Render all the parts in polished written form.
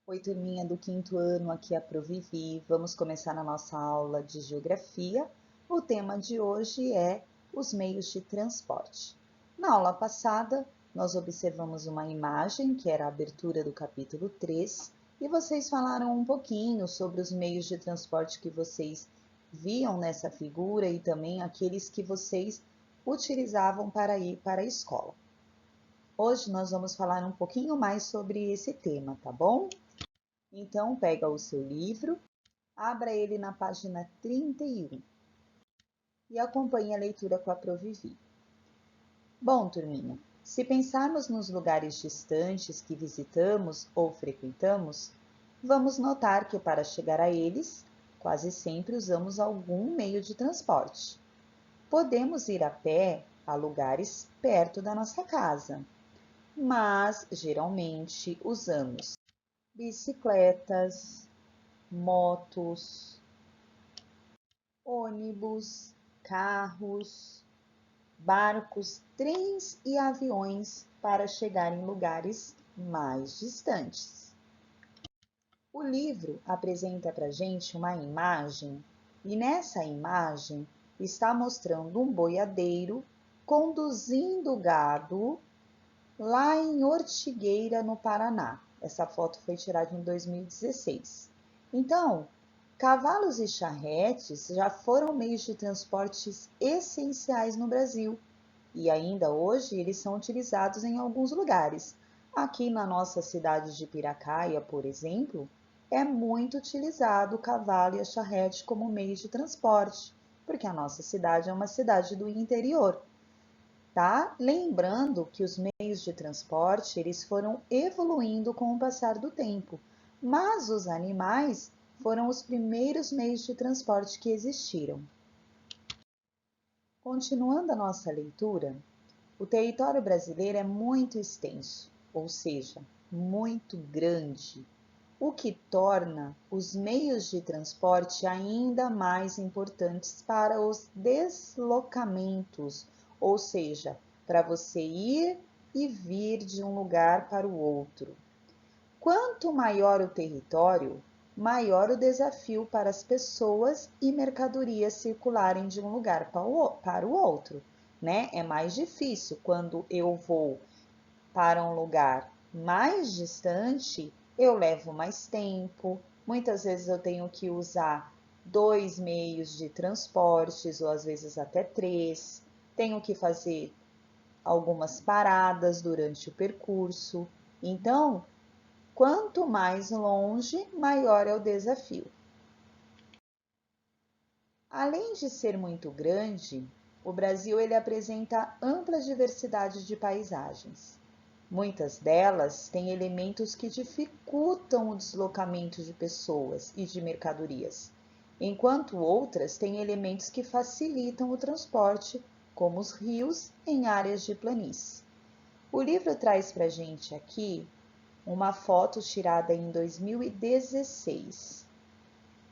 Oi, turminha do quinto ano, aqui é a Provivi. Vamos começar a nossa aula de Geografia. O tema de hoje é os meios de transporte. Na aula passada, nós observamos uma imagem, que era a abertura do capítulo 3, e vocês falaram um pouquinho sobre os meios de transporte que vocês viam nessa figura e também aqueles que vocês utilizavam para ir para a escola. Hoje nós vamos falar um pouquinho mais sobre esse tema, tá bom? Então, pega o seu livro, abra ele na página 31 e acompanhe a leitura com a Provivi. Bom, turminha, se pensarmos nos lugares distantes que visitamos ou frequentamos, vamos notar que para chegar a eles, quase sempre usamos algum meio de transporte. Podemos ir a pé a lugares perto da nossa casa, mas geralmente usamos bicicletas, motos, ônibus, carros, barcos, trens e aviões para chegar em lugares mais distantes. O livro apresenta para a gente uma imagem e nessa imagem está mostrando um boiadeiro conduzindo gado lá em Ortigueira, no Paraná. Essa foto foi tirada em 2016. Então, cavalos e charretes já foram meios de transportes essenciais no Brasil e ainda hoje eles são utilizados em alguns lugares. Aqui na nossa cidade de Piracaia, por exemplo, é muito utilizado o cavalo e a charrete como meios de transporte, porque a nossa cidade é uma cidade do interior, tá? Lembrando que os meios de transporte, eles foram evoluindo com o passar do tempo, mas os animais foram os primeiros meios de transporte que existiram. Continuando a nossa leitura, o território brasileiro é muito extenso, ou seja, muito grande, o que torna os meios de transporte ainda mais importantes para os deslocamentos, ou seja, para você ir e vir de um lugar para o outro. Quanto maior o território, maior o desafio para as pessoas e mercadorias circularem de um lugar para o outro, né? É mais difícil quando eu vou para um lugar mais distante, eu levo mais tempo, muitas vezes eu tenho que usar dois meios de transportes, ou às vezes até três, tenho que fazer algumas paradas durante o percurso. Então, quanto mais longe, maior é o desafio. Além de ser muito grande, o Brasil ele apresenta ampla diversidade de paisagens. Muitas delas têm elementos que dificultam o deslocamento de pessoas e de mercadorias, enquanto outras têm elementos que facilitam o transporte, como os rios em áreas de planície. O livro traz para a gente aqui uma foto tirada em 2016.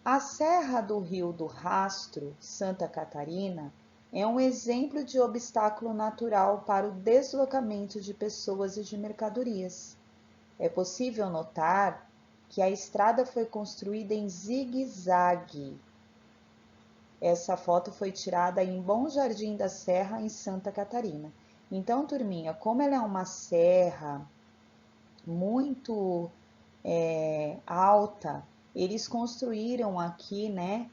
A Serra do Rio do Rastro, Santa Catarina, é um exemplo de obstáculo natural para o deslocamento de pessoas e de mercadorias. É possível notar que a estrada foi construída em zigue-zague. Essa foto foi tirada em Bom Jardim da Serra, em Santa Catarina. Então, turminha, como ela é uma serra muito alta, eles construíram aqui, né,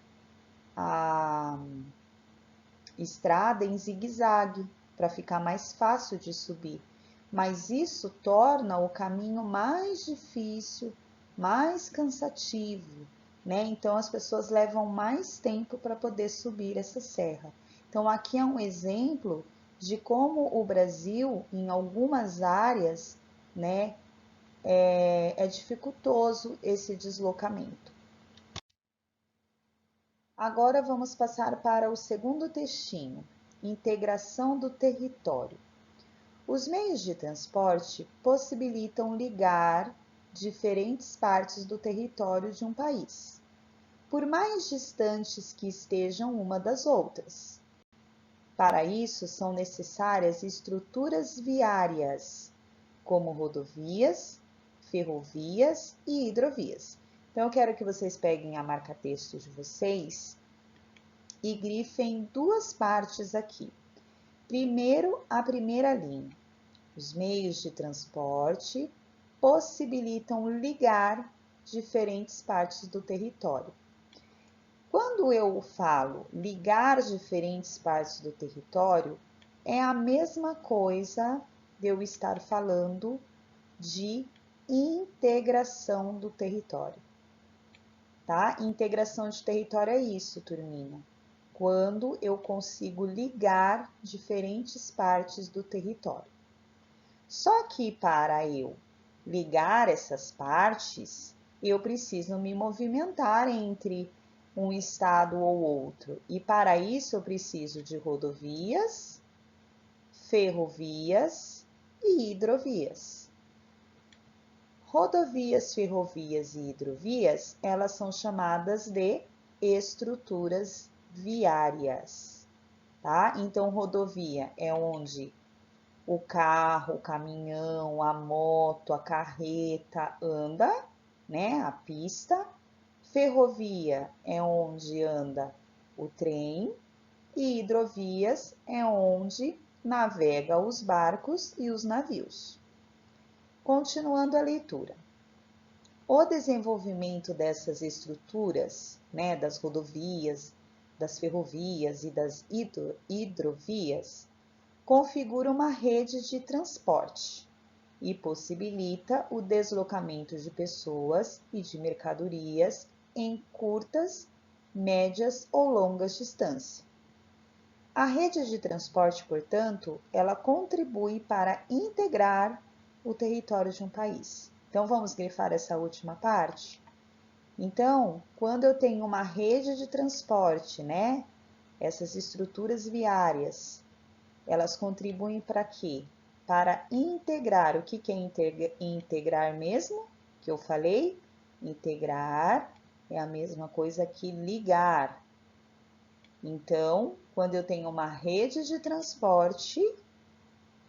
a estrada em zigue-zague para ficar mais fácil de subir. Mas isso torna o caminho mais difícil, mais cansativo, né? Então as pessoas levam mais tempo para poder subir essa serra. Então aqui é um exemplo de como o Brasil, em algumas áreas, né, é dificultoso esse deslocamento. Agora vamos passar para o segundo textinho, integração do território. Os meios de transporte possibilitam ligar diferentes partes do território de um país, por mais distantes que estejam uma das outras. Para isso, são necessárias estruturas viárias, como rodovias, ferrovias e hidrovias. Então, eu quero que vocês peguem a marca-texto de vocês e grifem duas partes aqui. Primeiro, a primeira linha. Os meios de transporte possibilitam ligar diferentes partes do território. Quando eu falo ligar diferentes partes do território, é a mesma coisa de eu estar falando de integração do território, tá? Integração de território é isso, turminha. Quando eu consigo ligar diferentes partes do território. Só que para eu ligar essas partes, eu preciso me movimentar entre um estado ou outro. E para isso eu preciso de rodovias, ferrovias e hidrovias. Rodovias, ferrovias e hidrovias, elas são chamadas de estruturas viárias, tá? Então, rodovia é onde o carro, o caminhão, a moto, a carreta anda, né? A pista. Ferrovia é onde anda o trem e hidrovias é onde navega os barcos e os navios. Continuando a leitura. O desenvolvimento dessas estruturas, né, das rodovias, das ferrovias e das hidrovias, configura uma rede de transporte e possibilita o deslocamento de pessoas e de mercadorias em curtas, médias ou longas distâncias. A rede de transporte, portanto, ela contribui para integrar o território de um país. Então, vamos grifar essa última parte? Então, quando eu tenho uma rede de transporte, né? Essas estruturas viárias, elas contribuem para quê? Para integrar. O que é integrar mesmo? Que eu falei? Integrar é a mesma coisa que ligar. Então, quando eu tenho uma rede de transporte,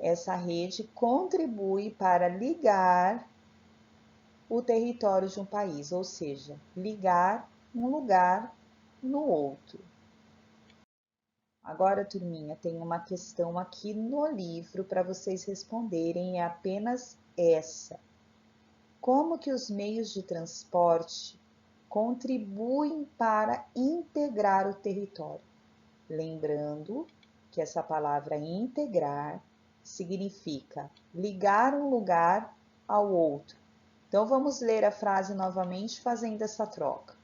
essa rede contribui para ligar o território de um país, ou seja, ligar um lugar no outro. Agora, turminha, tem uma questão aqui no livro para vocês responderem, é apenas essa. Como que os meios de transporte contribuem para integrar o território? Lembrando que essa palavra integrar significa ligar um lugar ao outro. Então, vamos ler a frase novamente fazendo essa troca.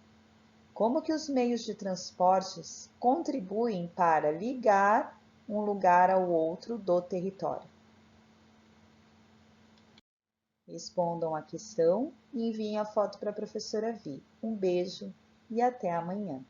Como que os meios de transportes contribuem para ligar um lugar ao outro do território? Respondam a questão e enviem a foto para a professora Vi. Um beijo e até amanhã.